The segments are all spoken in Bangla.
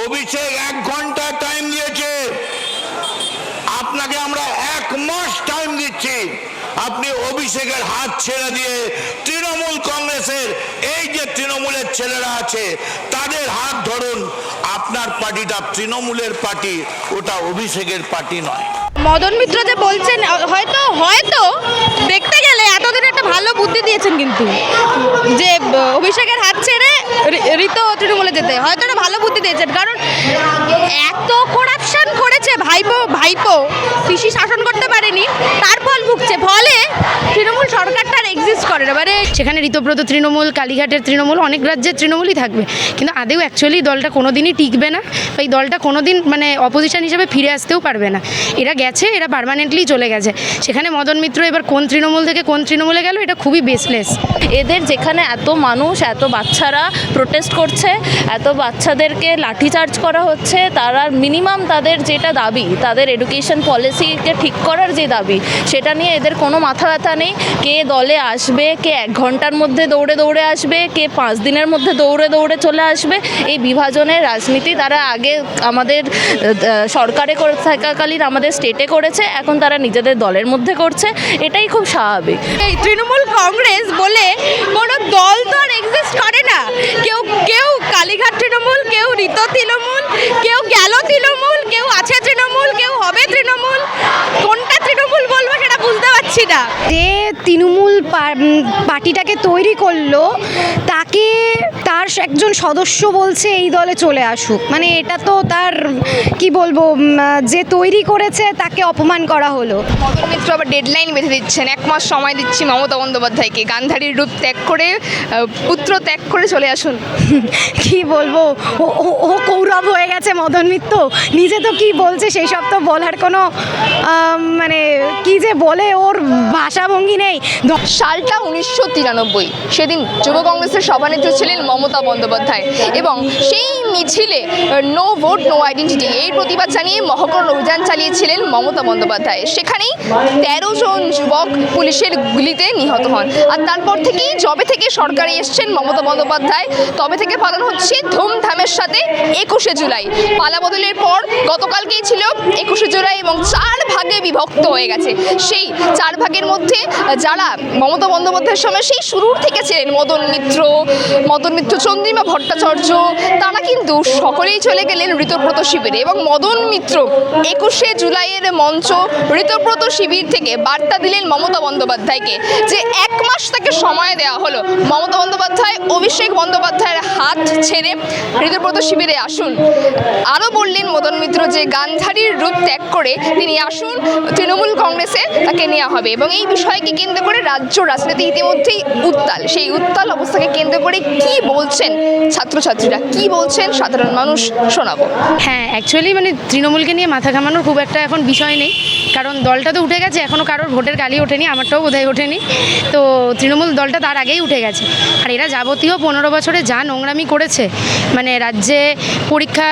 অভিষেক 1 ঘন্টা টাইম দিয়েছে, আপনাকে আমরা 1 মাস টাইম দিচ্ছি। আপনি অভিষেকের হাত ছেড়ে দিয়ে তৃণমূল কংগ্রেসের এই যে তৃণমূলের ছেলেরা আছে তাদের হাত ধরুন। আপনার পার্টিটা তৃণমূলের পার্টি, ওটা অভিষেকের পার্টি নয়। মদন মিত্র যে বলছেন হয়তো দেখতে গেলে এতদিন একটা ভালো বুদ্ধি দিয়েছেন, কিন্তু যে অভিষেকের হাত ছেড়ে ঋতু তৃণমূলে যেতে হয়তো একটা ভালো বুদ্ধি দিয়েছেন, কারণ এত করাপশন করেছে ভাইপো পিসি শাসন করতে পারেনি, তার ফল ভুগছে। ফলে তৃণমূল সরকারটা এক্সিস্ট করে না। মানে সেখানে ঋতব্রত তৃণমূল, কালীঘাটের তৃণমূল, অনেক রাজ্যের তৃণমূলই থাকবে, কিন্তু আদেও অ্যাকচুয়ালি দলটা কোনোদিনই টিকবে না। এই দলটা কোনোদিন মানে অপোজিশন হিসেবে ফিরে আসতেও পারবে না। এরা গেছে, এরা পার্মানেন্টলি চলে গেছে। সেখানে মদন মিত্র এবার কোন তৃণমূল থেকে কোন তৃণমূলে গেল, এটা খুবই বেসলেস। এদের যেখানে এত মানুষ, এত বাচ্চারা প্রোটেস্ট করছে, এত বাচ্চাদেরকে লাঠিচার্জ করা হচ্ছে, তারা মিনিমাম তাদের যেটা দাবি, তাদের এডুকেশন পলিসিকে ঠিক করার যে দাবি, সেটা নিয়ে এদের কোনো মাথা ব্যথা নেই। কে দলে আসবে, কে 1 ঘন্টার মধ্যে দৌড়ে আসবে, কে 5 দিনের মধ্যে দৌড়ে চলে আসবে, এই বিভাজনের রাজনীতি তারা আগে আমাদের সরকারে করে থাকাকালীন আমাদের স্টেটে করেছে, এখন তারা নিজেদের দলের মধ্যে করছে। এটাই খুব স্বাভাবিক। এই তৃণমূল কংগ্রেস বলে কোনো দল তো আর এক্সিস্ট করে না। কেউ কালীঘাট তৃণমূল, কেউ ঋত তৃণমূল, কেউ গেল তৃণমূল, কেউ আছে তৃণমূল, কেউ হবে তৃণমূল। কোনটা তৃণমূল বলবো সেটা বুঝতে পারছি না। যে তৃণমূল পার্টিটাকে তৈরি করলো তাকে তার একজন সদস্য বলছে এই দলে চলে আসুক, মানে এটা তো তার কি বলবো, যে তৈরি করেছে তাকে অপমান করা হলো। মদন মিত্র আবার ডেডলাইন বেঁধে দিচ্ছেন, 1 মাস সময় দিচ্ছি মমতা বন্দ্যোপাধ্যায়কে, গান্ধারীর রূপ ত্যাগ করে, পুত্র ত্যাগ করে চলে আসুন। কি বলবো, ও কৌরব হয়ে গেছে মদন মিত্র, নিজে তো কি বলছে সেই সব তো বলার কোনো মানে কি যে বলে ওর ভাষাভঙ্গি নেই। সালটা 1993, সেদিন যুব কংগ্রেসের সভানেত্রী ছিলেন মমতা বন্দ্যোপাধ্যায়, এবং সেই মিছিলে নো ভোট নো আইডেন্টিটি এই প্রতিবাদ জানিয়ে মহাকরণ অভিযান চালিয়েছিলেন মমতা বন্দ্যোপাধ্যায়। সেখানেই 13 জন যুবক পুলিশের গুলিতে নিহত হন। আর তারপর থেকেই যবে থেকে সরকারে এসছেন মমতা বন্দ্যোপাধ্যায়, তবে থেকে পালন হচ্ছে ধুমধামের সাথে 21শে জুলাই। পালা বদলের পর গতকালকেই ছিল 21শে জুলাই, এবং 4 ভাগে বিভক্ত হয়ে গেছে। সেই 4 ভাগের মধ্যে যারা মমতা বন্দ্যোপাধ্যায়ের সময় সেই শুরুর থেকে ছিলেন, মদন মিত্র, চন্দ্রিমা ভট্টাচার্য, তারা কিন্তু সকলেই চলে গেলেন ঋতব্রত শিবিরে। এবং মদন মিত্র 21শে জুলাইয়ের মঞ্চ ঋতব্রত শিবির থেকে বার্তা দিলেন মমতা বন্দ্যোপাধ্যায়কে, যে 1 মাস তাকে সময় দেওয়া হলো। মমতা বন্দ্যোপাধ্যায় অভিষেক বন্দ্যোপাধ্যায়ের হাত ছেড়ে ঋতব্রত শিবিরে আসুন। আরও বললেন মদন মিত্র যে গান্ধারীর রূপ ত্যাগ করে তিনি আসুন, তৃণমূল কংগ্রেসে তাকে নেওয়া হবে। এবং এই বিষয়কে কেন্দ্র করে রাজ্য রাজনীতি ইতিমধ্যেই উত্তাল। সেই উত্তাল অবস্থাকে কেন্দ্র করে কি বলছেন ছাত্রছাত্রীরা, কি বলছেন সাধারণ মানুষ, শোনাবো। হ্যাঁ, অ্যাকচুয়ালি মানে তৃণমূলকে নিয়ে মাথা ঘামানোর খুব একটা এখন বিষয় নেই, কারণ দলটা তো উঠে গেছে, এখনও কারোর ভোটের কালি ওঠেনি, আমারটাও বোধহয় ওঠেনি। তো তৃণমূল দলটা তার আগেই উঠে গেছে। আর এরা যাবতীয় 15 বছরে যা নোংরামি করেছে, মানে রাজ্যে পরীক্ষা,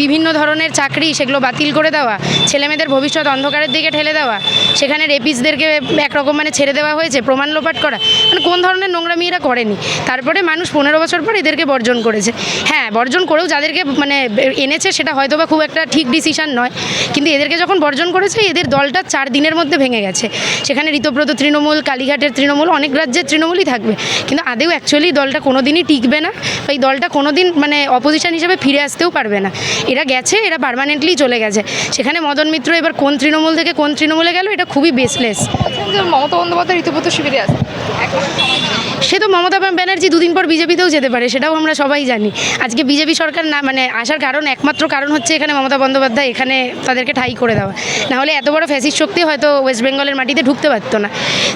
বিভিন্ন ধরনের চাকরি, সেগুলো বাতিল করে দেওয়া, ছেলেমেয়েদের ভবিষ্যৎ অন্ধকারের দিকে ঠেলে দেওয়া, সেখানে রেপিসদেরকে একরকম মানে ছেড়ে দেওয়া হয়েছে, প্রমাণ লোপাট করা, মানে কোন ধরনের নোংরামি এরা করেনি। তারপরে মানুষ 15 বছর পর এদেরকে বর্জন করেছে। হ্যাঁ, বর্জন করেও যাদেরকে মানে এনেছে সেটা হয়তো বা খুব একটা ঠিক ডিসিশন নয়, কিন্তু এদেরকে যখন বর্জন করেছে এদের দলটা 4 দিনের মধ্যে ভেঙে গেছে। সেখানে ঋতব্রত তৃণমূল, কালীঘাটের তৃণমূল, অনেক রাজ্যের তৃণমূলই থাকবে, কিন্তু আদেও অ্যাকচুয়ালি দলটা কোনোদিনই টিকবে না। এই দলটা কোনোদিন মানে অপোজিশন হিসেবে ফিরে আসতেও পারবে না। এরা গেছে, এরা পার্মানেন্টলি চলে গেছে। সেখানে মদন মিত্র এবার কোন তৃণমূল থেকে কোন তৃণমূলে গেল, এটা খুবই বেসলেস। মমতা বন্দ্যোপাধ্যায় ঋতব্রত শিবিরে আছে, সে তো মমতা ব্যানার্জি 2 দিন পর বিজেপিতেও যেতে পারে, সেটাও আমরা সবাই জানি। আজকে বিজেপি সরকার না মানে আসার একমাত্র কারণ হচ্ছে এখানে মমতা বন্দ্যোপাধ্যায় এখানে তাদেরকে ঠাঁই করে দেওয়া, নাহলে এত বড় ফ্যাসিস্ট শক্তি হয়তো ওয়েস্ট বেঙ্গলের মাটিতে ঢুকতে পারতো না।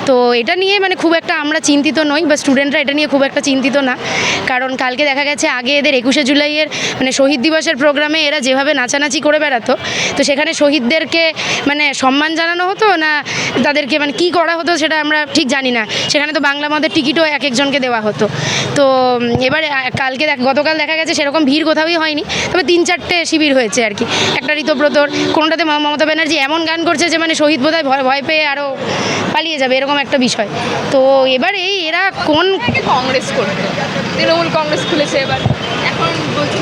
তো এটা নিয়ে মানে খুব একটা আমরা চিন্তিত নই, বা স্টুডেন্টরা এটা নিয়ে খুব একটা চিন্তিত না, কারণ কালকে দেখা গেছে আগে এদের 21শে জুলাইয়ের মানে শহীদ দিবসের প্রোগ্রামে এরা যেভাবে নাচানাচি করে বেড়াতো, তো সেখানে শহীদদেরকে মানে সম্মান জানানো হতো না তাদেরকে মানে কী করা হতো সেটা আমরা ঠিক জানি না। সেখানে তো বাংলা মদের টিকিটও এক একজনকে দেওয়া হতো। তো এবারে গতকাল দেখা গেছে সেরকম ভিড় কোথাওই হয়নি, তবে 3-4টে শিবির হয়েছে আর কি। একটা ঋতব্রতর, কোনোটাতে মমতা ব্যানার্জি এমন গান করছে যে মানে শহীদ বোধহয় ভয় পেয়ে আরও পালিয়ে যাবে, এরকম একটা বিষয়। তো এবার এরা কোন কংগ্রেস করতো, তৃণমূল কংগ্রেস খুলেছে, এবার এখন বলছি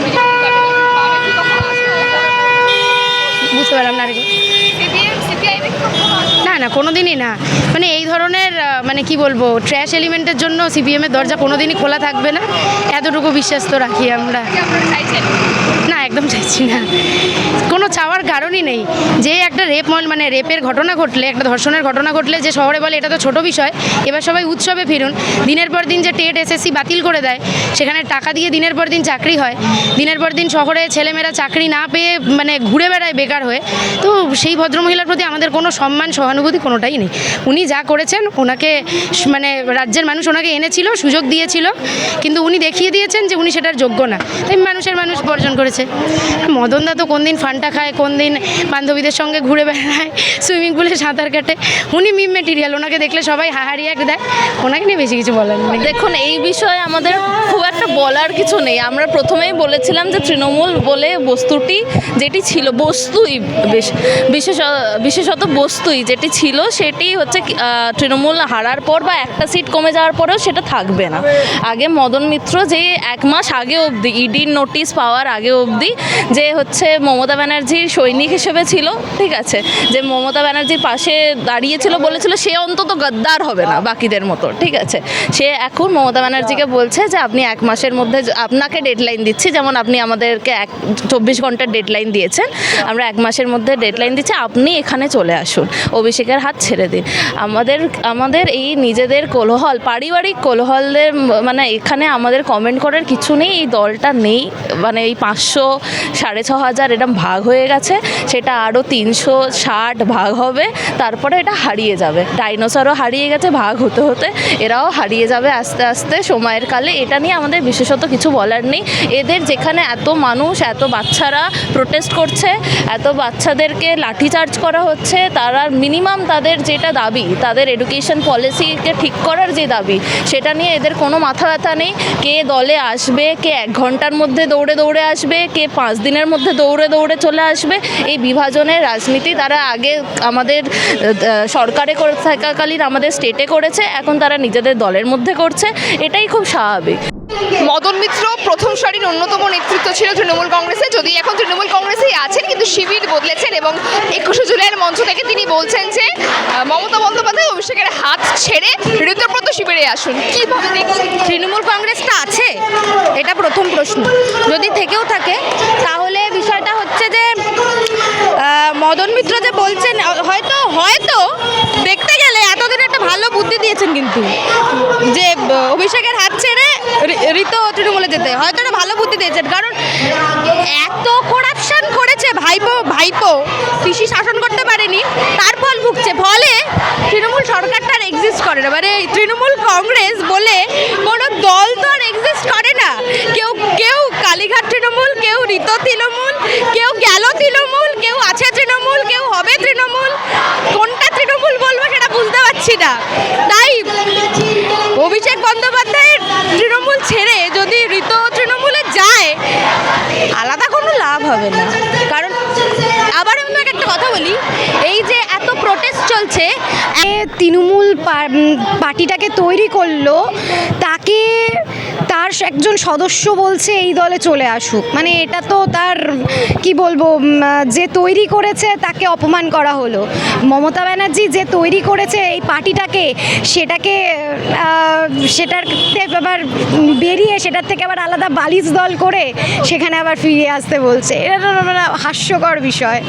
বুঝতে পারলাম না আর কি। না না কোনো দিনই না, মানে এই ধরনের মানে কি বলবো ট্র্যাশ এলিমেন্টের জন্য সিপিএমের দরজা কোনো দিনই খোলা থাকবে না, এতটুকু বিশ্বাস তো রাখি আমরা। না একদম চাইছি না, কোনো চাওয়ার কারণই নেই। যে একটা মানে রেপের ঘটনা ঘটলে, একটা ধর্ষণের ঘটনা ঘটলে যে শহরে বলে এটা তো ছোট বিষয়, এবার সবাই উৎসবে ফিরুন। দিনের পর দিন যে টেট এসএসসি বাতিল করে দেয়, সেখানে টাকা দিয়ে দিনের পর দিন চাকরি হয়, দিনের পর দিন শহরে ছেলেমেয়েরা চাকরি না পেয়ে মানে ঘুরে বেড়ায় বেকার হয়ে। তো সেই ভদ্রমহিলার প্রতি আমাদের কোনো সম্মান সহানুভূতি কোনোটাই নেই। উনি যা করেছেন, ওনাকে মানে রাজ্যের মানুষ ওনাকে এনেছিল, সুযোগ দিয়েছিল, কিন্তু উনি দেখিয়ে দিয়েছেন যে উনি সেটার যোগ্য না, তাই মানুষ বর্জন করেছে। মদনদা তো কোন দিন ফান্টা খায়, কোন দিন বান্ধবীদের সঙ্গে ঘুরে বেড়ায়, সুইমিং পুলে সাঁতার কাটে, উনি মিম মেটেরিয়াল, ওনাকে দেখলে সবাই হাহারি এক দেয়, ওনাকে নিয়ে বেশি কিছু বলার নেই। দেখুন এই বিষয়ে আমাদের খুব একটা বলার কিছু নেই। আমরা প্রথমেই বলেছিলাম যে তৃণমূল বলে বস্তুটি যেটি ছিল, বস্তুই বিশেষত বস্তুই যেটি ছিল সেটি হচ্ছে তৃণমূল হারার পর বা একটা সিট কমে যাওয়ার পরেও সেটা থাকবে না। আগে মদন মিত্র যে 1 মাস আগে অবধি ইডির নোটিশ পাওয়ার আগে অবধি যে হচ্ছে মমতা ব্যানার্জির সৈনিক হিসেবে ছিল, ঠিক আছে, যে মমতা ব্যানার্জির পাশে দাঁড়িয়েছিল, বলেছিল সে অন্তত গদ্দার হবে না বাকিদের মতো, ঠিক আছে। সে এখন মমতা ব্যানার্জিকে বলছে যে আপনি 1 মাসের মধ্যে আপনাকে ডেডলাইন দিচ্ছি, যেমন আপনি আমাদেরকে 24 ঘন্টার ডেডলাইন দিয়েছেন, আমরা 1 মাসের মধ্যে ডেডলাইন দিচ্ছি, আপনি এখানে চলে আসুন, অভিষেকের হাত ছেড়ে দিন। আমাদের এই নিজেদের কোলাহল, পারিবারিক কোলাহলের মানে এখানে আমাদের কমেন্ট করার কিছু নেই। এই দলটা নেই, মানে এই 500 6,500 এরকম ভাগ হয়ে গেছে, সেটা আরও 360 ভাগ হবে, তারপরে এটা হারিয়ে যাবে। ডাইনোসরও হারিয়ে গেছে ভাগ হতে হতে, এরাও হারিয়ে যাবে আস্তে আস্তে সময়ের কালে। এটা নিয়ে আমাদের বিশেষত কিছু বলার নেই। এদের যেখানে এত মানুষ, এত বাচ্চারা প্রোটেস্ট করছে, এত বাচ্চাদেরকে লাঠিচার্জ করা হচ্ছে, তারা মিনিমাম তাদের যেটা দাবি, তাদের এডুকেশন পলিসিকে ঠিক করার যে দাবি, সেটা নিয়ে এদের কোনো মাথা ব্যথা নেই। কে দলে আসবে, কে 1 ঘন্টার মধ্যে দৌড়ে আসবে, কে 5 দিনের মধ্যে দৌড়ে চলে আসবে, এই বিভাজনের রাজনীতি তারা আগে আমাদের সরকারে করে থাকাকালীন আমাদের স্টেটে করেছে, এখন তারা নিজেদের দলের মধ্যে করছে, এটাই খুব স্বাভাবিক। মদন মিত্র প্রথম সারির অন্যতম নেতৃত্ব ছিল তৃণমূল কংগ্রেসে, যদি এখন তৃণমূল কংগ্রেসেই আছেন, কিন্তু শিবির বদলেছেন এবং 21শে জুলাইয়ের মঞ্চ থেকে তিনি বলছেন যে মমতা বন্দ্যোপাধ্যায় অভিষেকের হাত ছেড়ে ঋতব্রত শিবিরে আসুন। কীভাবে দেখছেন? তৃণমূল কংগ্রেসটা আছে, এটা প্রথম প্রশ্ন। যদি থেকেও থাকে তাহলে বিষয়টা হচ্ছে যে মদন মিত্র যে বলছেন, হয়তো দেখতে গেলে এতদিন একটা ভালো বুদ্ধি দিয়েছেন, কিন্তু যে অভিষেকের হাত ছেড়ে ঋতু তৃণমূলে যেতে, হয়তো একটা ভালো বুদ্ধি দিয়েছেন, কারণ এত করাপশন করেছে ভাইপো পিসি শাসন করতে পারেনি, তার ফল ভুগছে। ফলে তৃণমূল সরকারটা আর এক্সিস্ট করে না, মানে তৃণমূল কংগ্রেস বলে কোনো দল তো আর এক্সিস্ট করে না। কেউ কালীঘাট তৃণমূল, কেউ ঋত তৃণমূল, কেউ গেল তৃণমূল, কেউ আছে তৃণমূল, কেউ হবে তৃণমূল, কোনটা তৃণমূল বলবো সেটা বুঝতে পারছি না। তাই অভিষেক বন্দ্যোপাধ্যায়ের তৃণমূল ছেড়ে যদি ঋত তৃণমূলে যায়, আলাদা কোনো লাভ হবে না। কারণ আবার আমি একটা কথা বলি, এই যে এত প্রোটেস্ট চলছে, তৃণমূল পার্টিটাকে তৈরি করলো, তাকে তার একজন সদস্য বলছে এই দলে চলে আসুক, মানে এটা তো তার কি বলবো, যে তৈরি করেছে তাকে অপমান করা হলো। মমতা ব্যানার্জি যে তৈরি করেছে এই পার্টিটাকে, সেটার আবার বেরিয়ে সেটার থেকে আবার আলাদা বালিশ দল করে সেখানে আবার ফিরে আসতে বলছে, এটা হাস্যকর বিষয়।